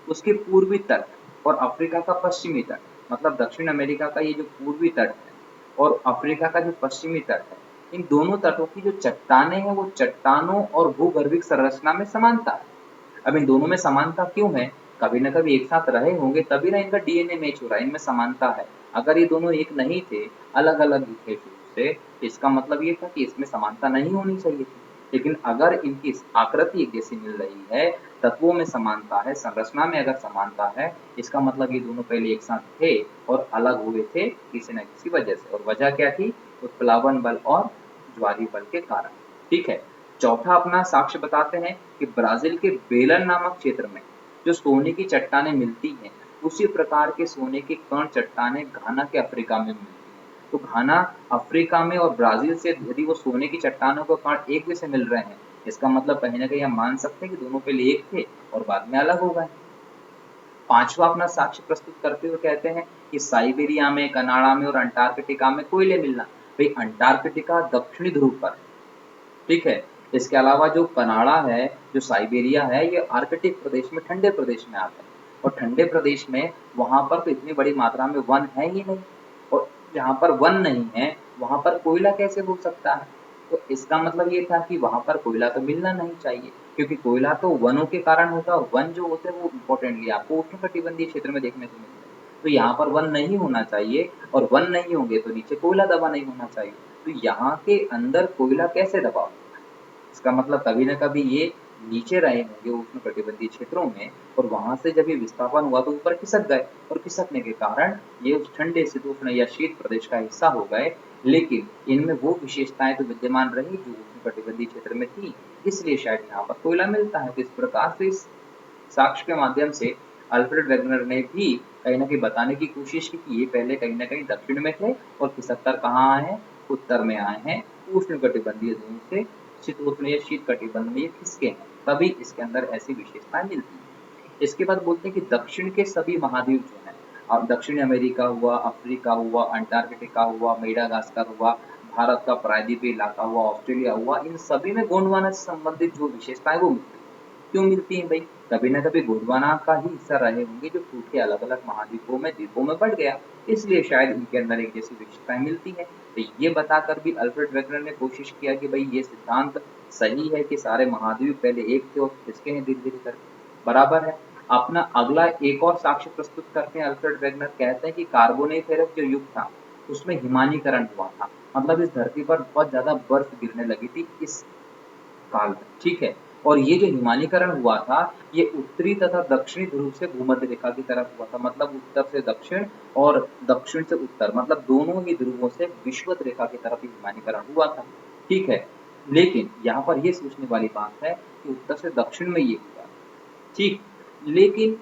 उसके पूर्वी तट और अफ्रीका का पश्चिमी तट, मतलब दक्षिण अमेरिका का ये जो पूर्वी तट है और अफ्रीका का जो पश्चिमी तट है, इन दोनों तटों की जो चट्टानें हैं, वो चट्टानों और भूगर्भिक संरचना में समानता है। अब इन दोनों में समानता क्यों है? कभी न कभी एक साथ रहे होंगे तभी ना इनका डीएनए मैच हो रहा है, इनमें समानता है। अगर ये दोनों एक नहीं थे, अलग-अलग ही थे शुरू से, इसका मतलब ये था कि इसमें समानता नहीं होनी चाहिए थी। लेकिन अगर इनकी आकृति एक जैसी मिल रही है, तत्वों में समानता है, संरचना में अगर समानता है, इसका मतलब ये दोनों पहले एक साथ थे और अलग हुए थे किसी न किसी वजह से। और वजह क्या थी? उत्प्लावन बल और ज्वारीय बल के कारण। ठीक है। चौथा अपना साक्ष्य बताते हैं कि ब्राज़ील के बेलन नामक क्षेत्र में जो सोने की चट्टानें मिलती हैं, उसी प्रकार के सोने के कण चट्टानें घाना के अफ्रीका में मिलती हैं। तो घाना अफ्रीका में और ब्राज़ील से यदि वो सोने की चट्टानों के कण एक जैसे मिल रहे हैं, इसका मतलब कहीं न कहीं हम मान सकते हैं कि दोनों पहले एक थे और बाद में अलग हो गए। पाँचवा अपना साक्ष्य प्रस्तुत करते हुए कहते हैं कि साइबेरिया में, कनाडा में और अंटार्कटिका में कोयले मिलना। भई अंटार्कटिका दक्षिणी ध्रुव पर है। ठीक है। इसके अलावा जो कनाडा है, जो साइबेरिया है, ये आर्कटिक प्रदेश में ठंडे प्रदेश में आता है और ठंडे प्रदेश में वहाँ पर तो इतनी बड़ी मात्रा में वन है ही नहीं और जहाँ पर वन नहीं है, वहाँ पर कोयला कैसे हो सकता है? तो इसका मतलब ये था कि वहाँ पर कोयला तो मिलना नहीं चाहिए क्योंकि कोयला तो वनों के कारण होता है और वन जो होते हैं वो इम्पोर्टेंटली आपको उष्णकटिबंधीय क्षेत्र में देखने को मिलते हैं। तो यहाँ पर वन नहीं होना चाहिए और वन नहीं होंगे तो नीचे कोयला दबा नहीं होना चाहिए। तो यहाँ के अंदर कोयला कैसे दबा होगा? इसका मतलब कभी न कभी ये नीचे रहे होंगे उष्णकटिबंधीय क्षेत्रों में और वहाँ से जब ये विस्थापन हुआ तो ऊपर खिसक गए और खिसकने के कारण ये उस ठंडे शीतोष्ण या शीत प्रदेश का हिस्सा हो गए। लेकिन इनमें वो विशेषताएँ तो विद्यमान रही जो उष्णकटिबंधीय क्षेत्र में थी, इसलिए शायद यहाँ पर कोयला मिलता है। तो इस प्रकार से इस साक्ष्य के माध्यम से अल्फ्रेड वेगनर ने भी कहीं न कहीं बताने की कोशिश की कि ये पहले कहीं न कहीं दक्षिण में थे और खिसक कर कहाँ आए हैं? उत्तर में आए हैं। उष्णकटिबंधीय ज़ोन से शीतोष्ण या शीतकटिबंध में ये खिसके हैं, तभी इसके अंदर ऐसी विशेषताएँ मिलती हैं। इसके बाद बोलते हैं कि दक्षिण के सभी महाद्वीप जो हैं, दक्षिणी अमेरिका हुआ, अफ्रीका हुआ, अंटार्कटिका हुआ, मेडागास्कर हुआ, भारत का प्रायद्वीपीय इलाका हुआ, ऑस्ट्रेलिया हुआ, इन सभी में गोंडवाना से संबंधित जो विशेषताएँ वो मिलती हैं। क्यों मिलती हैं भई? कभी न कभी गोंडवाना का ही हिस्सा रहे होंगे जो टूट के अलग-अलग महाद्वीपों में, द्वीपों में बँट गया। इसलिए शायद इनके अंदर एक जैसी विशेषताएँ मिलती हैं। तो ये बताकर भी अल्फ्रेड वेगनर ने कोशिश किया कि भई ये सिद्धांत सही है कि सारे महाद्वीप पहले एक थे और खिसके हैं धीरे-धीरे करके, बराबर है। अपना अगला एक और साक्ष्य प्रस्तुत करते हैं अल्फ्रेड वेगनर, कहते हैं कि कार्बोनिफेरस जो युग था, उसमें हिमानीकरण हुआ था। मतलब इस धरती पर बहुत ज़्यादा बर्फ गिरने लगी थी इस काल में, ठीक है? और ये जो हिमानीकरण हुआ था, ये उत्तरी तथा दक्षिणी ध्रुव से भूमध्य रेखा की तरफ हुआ था। मतलब उत्तर से दक्षिण और दक्षिण से उत्तर, मतलब दोनों ही ध्रुवों से विषुवत रेखा की तरफ ही हिमानीकरण हुआ था, ठीक है? लेकिन यहाँ पर ये सोचने वाली बात है कि उत्तर से दक्षिण में ये हुआ, ठीक। लेकिन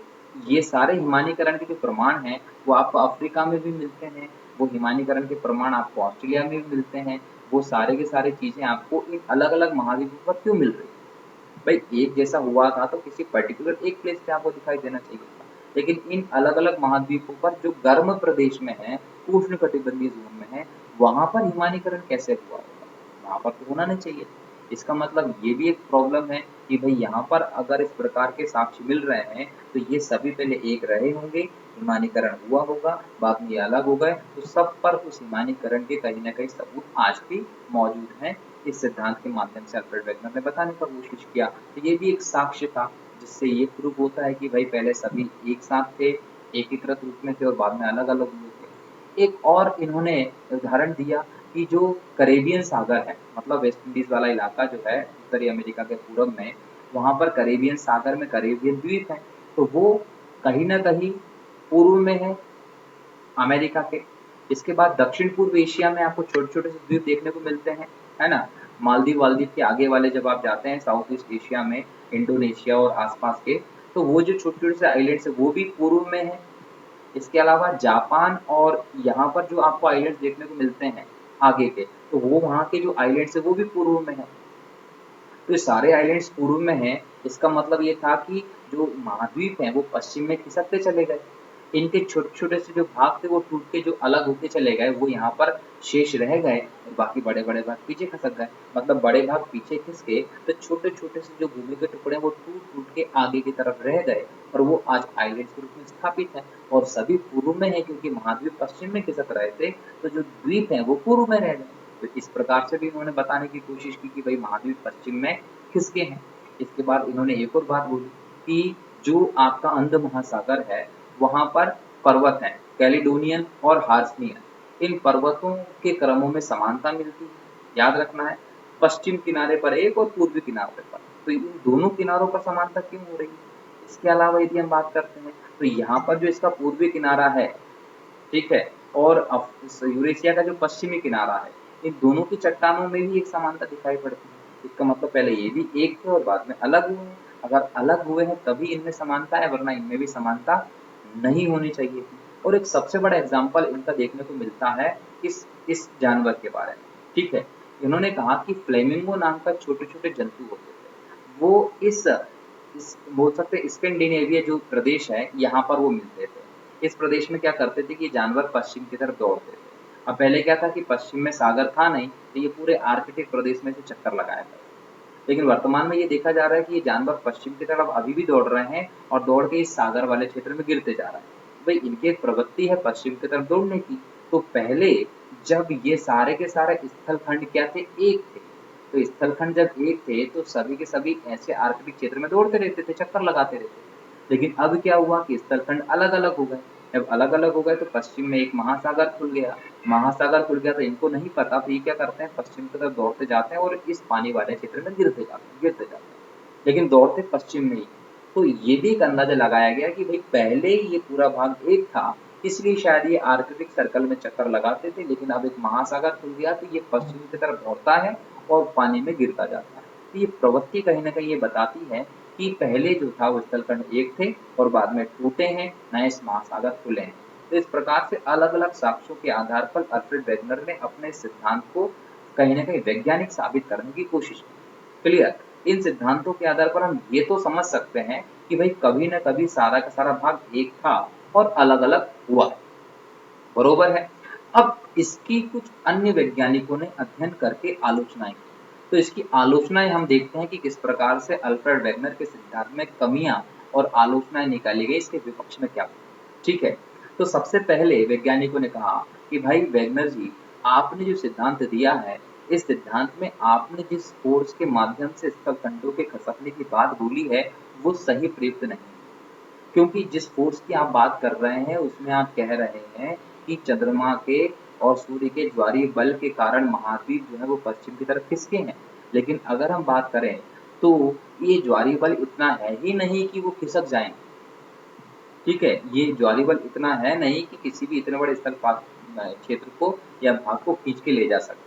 ये सारे हिमानीकरण के जो प्रमाण हैं, वो आपको अफ्रीका में भी मिलते हैं, वो हिमानीकरण के प्रमाण आपको ऑस्ट्रेलिया में भी मिलते हैं, वो सारे के सारे चीज़ें आपको इन अलग-अलग महाद्वीपों पर क्यों मिल रही हैं? भाई एक जैसा हुआ था तो किसी पर्टिकुलर एक प्लेस पे आपको दिखाई देना चाहिए था। लेकिन इन अलग-अलग महाद्वीपों पर जो गर्म प्रदेश में है, उष्णकटिबंधीय ज़ोन में है, वहाँ पर हिमानीकरण कैसे हुआ होगा? वहाँ पर तो होना नहीं चाहिए था। इसका मतलब ये भी एक प्रॉब्लम है कि भई यहाँ पर अगर इस प्रकार के साक्ष्य मिल रहे हैं, तो ये सभी पहले एक रहे होंगे, हिमानीकरण हुआ होगा, बाद में ये अलग हो गए, तो सब पर उस हिमानीकरण के कहीं न कहीं सबूत आज भी मौजूद हैं। इस सिद्धांत के माध्यम से अल्फ्रेड वेगनर ने बताने का कोशिश किया। तो ये भी एक साक्ष्य था, जिससे ये प्रूव होता है कि भाई पहले सभी एक साथ थे, एकीकृत रूप में थे और बाद में अलग-अलग हुए थे। एक और इन्होंने उदाहरण दिया कि जो कैरेबियन सागर है, मतलब वेस्ट इंडीज़ वाला इलाका जो है उत्तरी अमेरिका के पूरब में, वहाँ पर कैरेबियन सागर में कैरेबियन द्वीप हैं, तो वो कहीं न कहीं पूर्व में है अमेरिका के। इसके बाद दक्षिण पूर्व एशिया में आपको छोटे-छोटे से द्वीप देखने को मिलते हैं, है ना? मालदीव-वालदीव के आगे वाले जब आप जाते हैं साउथ ईस्ट एशिया में, इंडोनेशिया और आस-पास के, तो वो जो छोटे-छोटे से आइलैंड्स हैं, वो भी पूर्व में हैं। इसके अलावा जापान और यहाँ पर जो आपको आइलैंड्स देखने को मिलते हैं आगे के, तो वो वहाँ के जो आइलैंड्स हैं, वो भी पूर्व में हैं। तो ये सारे आइलैंड्स पूर्व में हैं, इसका मतलब ये था कि जो महाद्वीप हैं वो पश्चिम में खिसकते चले गए। इनके छोटे-छोटे से जो भाग थे वो टूट के जो अलग होते चले गए, वो यहाँ पर शेष रह गए और बाकी बड़े-बड़े भाग पीछे खसक गए। मतलब बड़े भाग पीछे खिसके तो छोटे-छोटे से जो भूमि के टुकड़े हैं वो टूट-टूट के आगे की तरफ रह गए और वो आज आइलैंड्स के रूप में स्थापित हैं और सभी पूर्व में हैं क्योंकि महाद्वीप पश्चिम में खिसक रहे थे, तो जो द्वीप हैं वो पूर्व में रह गए। तो इस प्रकार से भी इन्होंने बताने की कोशिश की कि भाई महाद्वीप पश्चिम में किसके हैं। इसके बाद इन्होंने एक और बात बोली कि जो आपका अंध महासागर है, वहाँ पर पर्वत हैं, कैलिडोनियन और हार्सनियन। इन पर्वतों के क्रमों में समानता मिलती है, याद रखना है। पश्चिम किनारे पर एक और पूर्वी किनारे पर, तो इन दोनों किनारों पर समानता क्यों हो रही है? इसके अलावा यदि हम बात करते हैं, तो यहाँ पर जो इसका पूर्वी किनारा है, ठीक है? और इस यूरेशिया का जो पश्चिमी किनारा है, इन दोनों की चट्टानों में भी एक समानता दिखाई पड़ती है। इसका मतलब पहले ये भी एक थे और बाद में अलग हुए हैं। अगर अलग हुए हैं तभी इनमें समानता है, वरना इनमें भी समानता नहीं होनी चाहिए थी। और एक सबसे बड़ा एग्ज़ाम्पल इनका देखने को मिलता है इस जानवर के बारे में, ठीक है? इन्होंने कहा कि फ्लेमिंगो नाम का छोटे-छोटे जंतु होते थे। वो इस बोल सकते हैं स्कैंडिनेविया जो प्रदेश है, यहाँ पर वो मिलते थे। इस प्रदेश में क्या करते थे कि ये जानवर पश्चिम की तरफ दौड़ते थे। अब पहले क्या था कि पश्चिम में सागर था नहीं, तो ये पूरे आर्कटिक प्रदेश में से चक्कर लगाया करते थे। लेकिन वर्तमान में ये देखा जा रहा है कि ये जानवर पश्चिम की तरफ अभी भी दौड़ रहे हैं और दौड़ के इस सागर वाले क्षेत्र में गिरते जा रहे हैं। भाई इनकी एक प्रवृत्ति है पश्चिम की तरफ दौड़ने की, तो पहले जब ये सारे के सारे स्थल खंड क्या थे? एक थे। तो स्थल खंड जब एक थे तो सभी के सभी ऐसे आर्कटिक क्षेत्र में दौड़ते रहते थे, चक्कर लगाते रहते थे। लेकिन अब क्या हुआ कि स्थल खंड अलग-अलग हो गए। जब अलग-अलग हो गए तो पश्चिम में एक महासागर खुल गया। महासागर खुल गया तो इनको नहीं पता, तो ये क्या करते हैं पश्चिम की तरफ दौड़ते जाते हैं और इस पानी वाले क्षेत्र में गिरते जाते हैं। लेकिन दौड़ते पश्चिम में ही हैं। तो ये भी एक अंदाज़ा लगाया गया कि भई पहले ये पूरा भाग एक था, इसलिए शायद ये आर्कटिक सर्कल में चक्कर लगाते थे, लेकिन अब एक महासागर खुल गया तो ये पश्चिम की तरफ दौड़ता है और पानी में गिरता जाता है। तो ये प्रवृत्ति कहीं न कहीं ये बताती है कि पहले जो था वो स्थलखंड एक थे और बाद में टूटे हैं, नए महासागर खुले हैं। तो इस प्रकार से अलग-अलग साक्ष्यों के आधार पर अल्फ्रेड वेगनर ने अपने सिद्धांत को कहीं न कहीं वैज्ञानिक साबित करने की कोशिश की। क्लियर? इन सिद्धांतों के आधार पर हम ये तो समझ सकते हैं कि भई कभी न कभी सारा का सारा भाग एक था और अलग-अलग हुआ है। बरोबर है। अब इसकी कुछ अन्य वैज्ञानिकों ने अध्ययन करके आलोचनाएँ की। तो इसकी आलोचनाएँ हम देखते हैं कि किस प्रकार से अल्फ्रेड वेगनर के सिद्धांत में कमियाँ और आलोचनाएँ निकाली गई, इसके विपक्ष में क्या हुआ। ठीक है? तो सबसे पहले वैज्ञानिकों ने कहा कि भाई वेगनर जी, आपने जो सिद्धांत दिया है, इस सिद्धांत में आपने जिस फ़ोर्स के माध्यम से स्थलखंडों के खसकने की बात बोली है, वो सही प्रयुक्त नहीं है। क्योंकि जिस फ़ोर्स की आप बात कर रहे हैं, उसमें आप कह रहे हैं कि चंद्रमा के और सूर्य के ज्वारीय बल के कारण महाद्वीप जो है वो पश्चिम की तरफ खिसके हैं। लेकिन अगर हम बात करें, तो ये ज्वारीय बल इतना है ही नहीं कि वो खिसक जाएँगे, ठीक है? ये ज्वारीय बल इतना है नहीं कि किसी भी इतने बड़े क्षेत्र को या भाग को खींच के ले जा सके।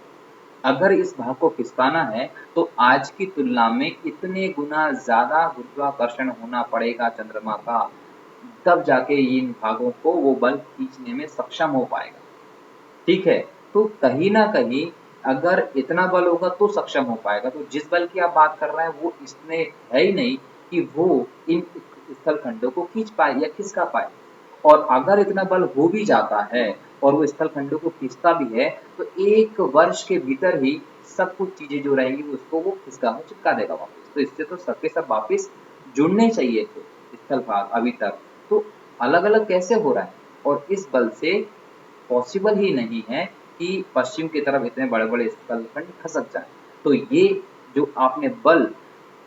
अगर इस भाग को खिसकाना है, तो आज की तुलना में इतने गुना ज़्यादा गुरुत्वाकर्षण होना पड़ेगा चंद्रमा का, तब जाके इन भागों को वो बल खींचने में सक्षम हो पाएगा, ठीक है? तो कहीं न कहीं अगर इतना बल होगा तो सक्षम हो पाएगा, तो जिस बल की आप बात कर रहे हैं वो इसमें है ही नहीं कि वो इन स्थलखंडों को खींच पाए या खिसका पाए। और अगर इतना बल हो भी जाता है और वो स्थलखंडों को खींचता भी है, तो 1 वर्ष के भीतर ही सब कुछ चीज़ें जो रहेंगी उसको वो खिसका में चिपका देगा वापस। तो इससे तो सब के सब वापिस जुड़ने चाहिए थे स्थल भाग अभी तक। तो अलग-अलग कैसे हो रहा है? और इस बल से पॉसिबल ही नहीं है कि पश्चिम की तरफ इतने बड़े-बड़े स्थलखंड खसक जाएँ। तो ये जो आपने बल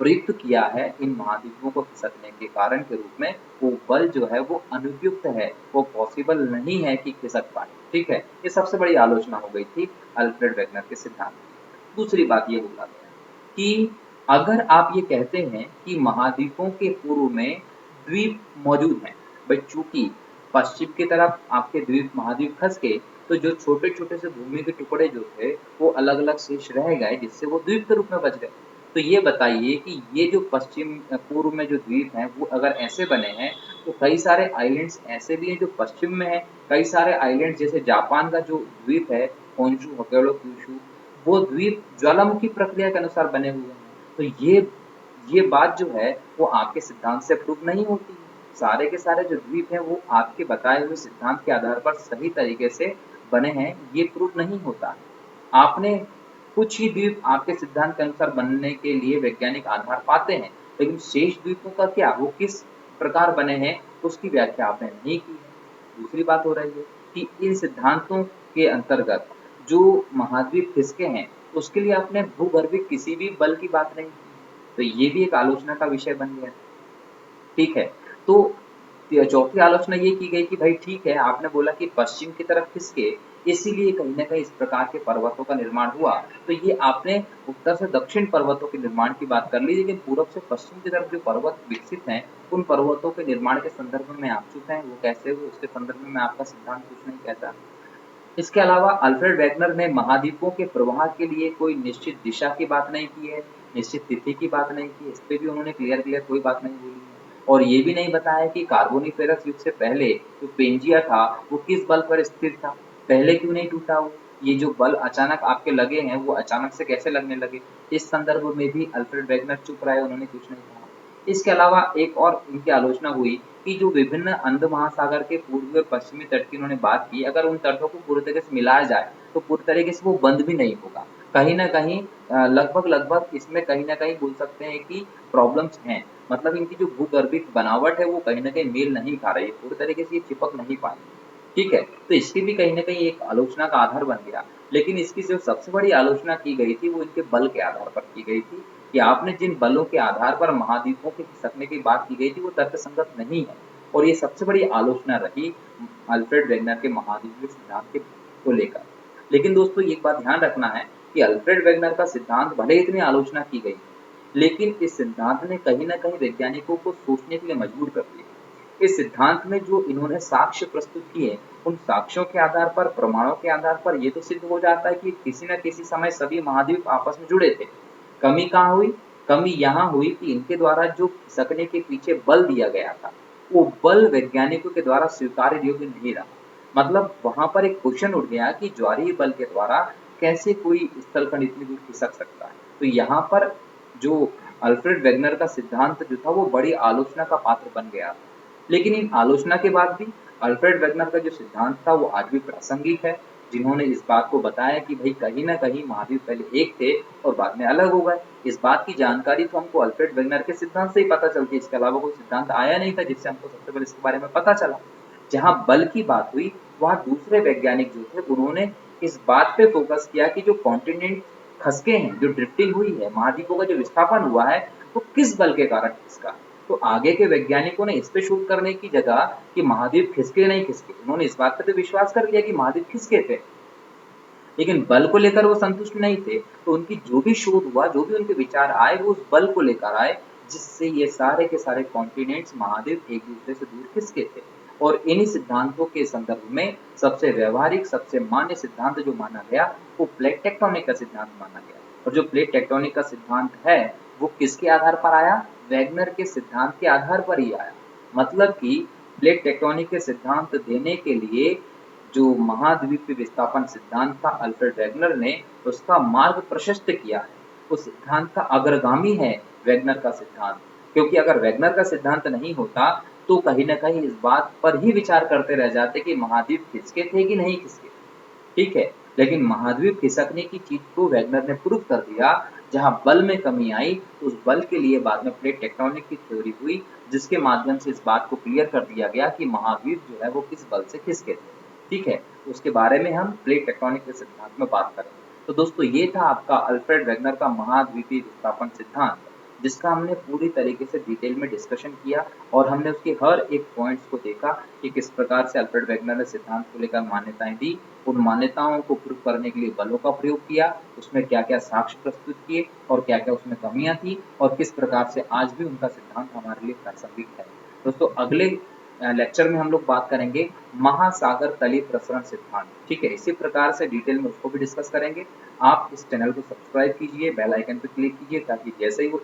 प्रयुक्त किया है इन महाद्वीपों को खिसकने के कारण के रूप में, वो बल जो है वो अनुपयुक्त है, वो पॉसिबल नहीं है कि खिसक पाए, ठीक है? ये सबसे बड़ी आलोचना हो गई थी अल्फ्रेड वेगनर के सिद्धांत की। दूसरी बात ये बोला गया कि अगर आप ये कहते हैं कि महाद्वीपों के पूर्व में द्वीप मौजूद हैं, भाई चूंकि पश्चिम की तरफ आपके द्वीप महाद्वीप खस गए, तो जो छोटे छोटे से भूमि के टुकड़े जो थे वो अलग अलग शेष रह गए, जिससे वो द्वीप के रूप में बच गए। तो ये बताइए कि ये जो पश्चिम पूर्व में जो द्वीप हैं वो अगर ऐसे बने हैं, तो कई सारे आइलैंड्स ऐसे भी हैं जो पश्चिम में हैं, कई सारे आइलैंड्स जैसे जापान का जो द्वीप है होंशु होक्काइडो क्यूशू, वो द्वीप ज्वालामुखी प्रक्रिया के अनुसार बने हुए हैं। तो ये बात जो है वो आपके सिद्धांत से प्रूव नहीं होती। सारे के सारे जो द्वीप हैं वो आपके बताए हुए सिद्धांत के आधार पर सही तरीके से बने हैं, ये प्रूव नहीं होता। आपने कुछ ही द्वीप आपके सिद्धांत के अनुसार बनने के लिए वैज्ञानिक आधार पाते हैं, लेकिन शेष द्वीपों का क्या, वो किस प्रकार बने हैं उसकी व्याख्या आपने नहीं की है। दूसरी बात हो रही है कि इन सिद्धांतों के अंतर्गत जो महाद्वीप खिसके हैं उसके लिए आपने भूगर्भिक किसी भी बल की बात नहीं की, तो ये भी एक आलोचना का विषय बन गया। ठीक है, तो चौथी आलोचना ये की गई कि भाई ठीक है, आपने बोला कि पश्चिम की तरफ खिसके, इसीलिए कहीं न कहीं इस प्रकार के पर्वतों का निर्माण हुआ। तो ये आपने उत्तर से दक्षिण पर्वतों के निर्माण की बात कर ली, लेकिन पूरब से पश्चिम की तरफ जो पर्वत विकसित हैं, उन पर्वतों के निर्माण के संदर्भ में आप चुप हैं, वो कैसे हुए उसके संदर्भ में मैं आपका सिद्धांत कुछ नहीं कहता। इसके अलावा अल्फ्रेड वेगनर ने महाद्वीपों के प्रवाह के लिए कोई निश्चित दिशा की बात नहीं की है, निश्चित तिथि की बात नहीं की है, इस पे भी उन्होंने क्लियर कोई बात नहीं बोली है। और ये भी नहीं बताया कि कार्बोनिफेरस युग से पहले जो पेंजिया था वो किस बल पर स्थिर था, पहले क्यों नहीं टूटा वो, ये जो बल अचानक आपके लगे हैं वो अचानक से कैसे लगने लगे, इस संदर्भ में भी अल्फ्रेड वेगनर चुप रहे, उन्होंने कुछ नहीं कहा। इसके अलावा एक और इनकी आलोचना हुई कि जो विभिन्न अंध महासागर के पूर्वी और पश्चिमी तट की उन्होंने बात की, अगर उन तटों को पूरी तरीके से मिलाया जाए तो पूरी तरीके से वो बंद भी नहीं होगा। कहीं न कहीं लगभग-लगभग इसमें कहीं न कहीं बोल सकते हैं कि प्रॉब्लम्स हैं। मतलब इनकी जो भूगर्भिक बनावट है वो कहीं न कहीं मेल नहीं खा रही है, पूरी तरीके से ये चिपक नहीं पाएँगे। ठीक है? तो इसकी भी कहीं न कहीं एक आलोचना का आधार बन गया। लेकिन इसकी जो सबसे बड़ी आलोचना की गई थी वो इनके बल के आधार पर की गई थी कि आपने जिन बलों के आधार पर महाद्वीपों के खिसकने की बात की गई थी वो तर्कसंगत नहीं है। और ये सबसे बड़ी आलोचना रही अल्फ्रेड वेगनर के महाद्वीपीय सिद्धांत के को लेकर। लेकिन दोस्तों एक बात ध्यान रखना है कि अल्फ्रेड वेगनर का सिद्धांत भले इतनी आलोचना की गई, लेकिन इस सिद्धांत ने कहीं न कहीं वैज्ञानिकों को सोचने के लिए मजबूर कर दिया। इस सिद्धांत में जो इन्होंने साक्ष्य प्रस्तुत किए, उन साक्ष्यों के आधार पर, प्रमाणों के आधार पर ये तो सिद्ध हो जाता है कि किसी न किसी समय सभी महाद्वीप आपस में जुड़े थे। कमी कहाँ हुई? कमी यहाँ हुई कि इनके द्वारा जो खिसकने के पीछे बल दिया गया था, वो बल वैज्ञानिकों के द्वारा स्वीकार्य योग्य नहीं रहा। मतलब वहाँ पर एक क्वेश्चन उठ गया कि ज्वारीय बल के द्वारा कैसे कोई स्थलखंड इतनी दूर खिसक सकता है। तो यहाँ पर जो अल्फ्रेड वेगनर का सिद्धांत जो था वो बड़ी आलोचना का पात्र बन गया। लेकिन इन आलोचना के बाद भी अल्फ्रेड वेगनर का जो सिद्धांत था वो आज भी प्रासंगिक है। जिन्होंने इस बात को बताया कि भाई कहीं न कहीं महाद्वीप पहले एक थे और बाद में अलग हो गए। इस बात की जानकारी तो हमको अल्फ्रेड वेगनर के सिद्धांत से ही पता चलती है, इसके अलावा कोई सिद्धांत आया नहीं था जिससे हमको सबसे पहले इसके बारे में पता चला। जहाँ बल की बात हुई, वहाँ दूसरे वैज्ञानिक जो थे उन्होंने इस बात पे फ़ोकस किया कि जो कॉन्टिनेंट खसके हैं, जो ड्रिफ्टिंग हुई है, महाद्वीपों का जो विस्थापन हुआ है, वो किस बल के कारण खिसका। तो आगे के वैज्ञानिकों ने इस पे शोध करने की जगह कि महाद्वीप खिसके नहीं खिसके, उन्होंने इस बात पे तो विश्वास कर लिया कि महाद्वीप खिसके थे। लेकिन बल को लेकर वो संतुष्ट नहीं थे, तो उनकी जो भी शोध हुआ, जो भी उनके विचार आए, वो उस बल को लेकर आए, जिससे ये सारे के सारे कॉन्टिनेंट्स, महाद्वीप एक-दूसरे से दूर खिसके थे। और इन्हीं सिद्धांतों के संदर्भ में सबसे व्यावहारिक, सबसे मान्य सिद्धांत जो माना गया, वो प्लेट टेक्टोनिक का सिद्धांत माना गया। और जो प्लेट टेक्टोनिक का सिद्धांत है, वो किसके आधार पर आया? वैगनर के सिद्धांत के आधार पर ही आया। मतलब कि प्लेट टेक्टोनिक के सिद्धांत देने के लिए जो महाद्वीपीय विस्थापन सिद्धांत था अल्फ्रेड वेगनर ने उसका मार्ग प्रशस्त किया है। उस सिद्धांत का अग्रगामी है वेगनर का सिद्धांत, क्योंकि अगर वेगनर का सिद्धांत नहीं होता तो कहीं न कहीं इस बात पर ही विचार करते रह जाते कि महाद्वीप खिसके थे कि नहीं खिसके। ठीक है, लेकिन महाद्वीप खिसकने की चीज़ को वेगनर ने प्रूव कर दिया। जहाँ बल में कमी आई, तो उस बल के लिए बाद में प्लेट टेक्टोनिक की थ्योरी हुई, जिसके माध्यम से इस बात को क्लियर कर दिया गया कि महाद्वीप जो है वो किस बल से खिसके थे। ठीक है, तो उसके बारे में हम प्लेट टेक्टोनिक के सिद्धांत में बात करेंगे। तो दोस्तों ये था आपका अल्फ्रेड वेगनर का महाद्वीपीय विस्थापन सिद्धांत, जिसका हमने पूरी तरीके से डिटेल में डिस्कशन किया और हमने उसके हर एक पॉइंट्स को देखा कि किस प्रकार से अल्फ्रेड वेगनर ने सिद्धांत को लेकर मान्यताएं दी उन मान्यताओं को प्रूव करने के लिए बलों का प्रयोग किया, उसमें क्या-क्या साक्ष्य प्रस्तुत किए और क्या-क्या उसमें कमियाँ थी और किस प्रकार से आज भी उनका सिद्धांत हमारे लिए प्रासंगिक है। दोस्तों अगले लेक्चर में हम लोग बात करेंगे महासागर तलीय प्रसरण सिद्धांत, ठीक है? इसी प्रकार से डिटेल में उसको भी डिस्कस करेंगे। आप इस चैनल को सब्सक्राइब कीजिए, बेल आइकन पे क्लिक कीजिए ताकि जैसे ही वो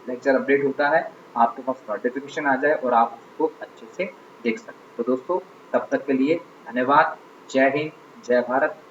लेक्चर अपडेट होता है, आपके पास नोटिफ़िकेशन आ जाए और आप उसको अच्छे से देख सकें। तो दोस्तों तब तक के लिए धन्यवाद। जय हिंद, जय भारत।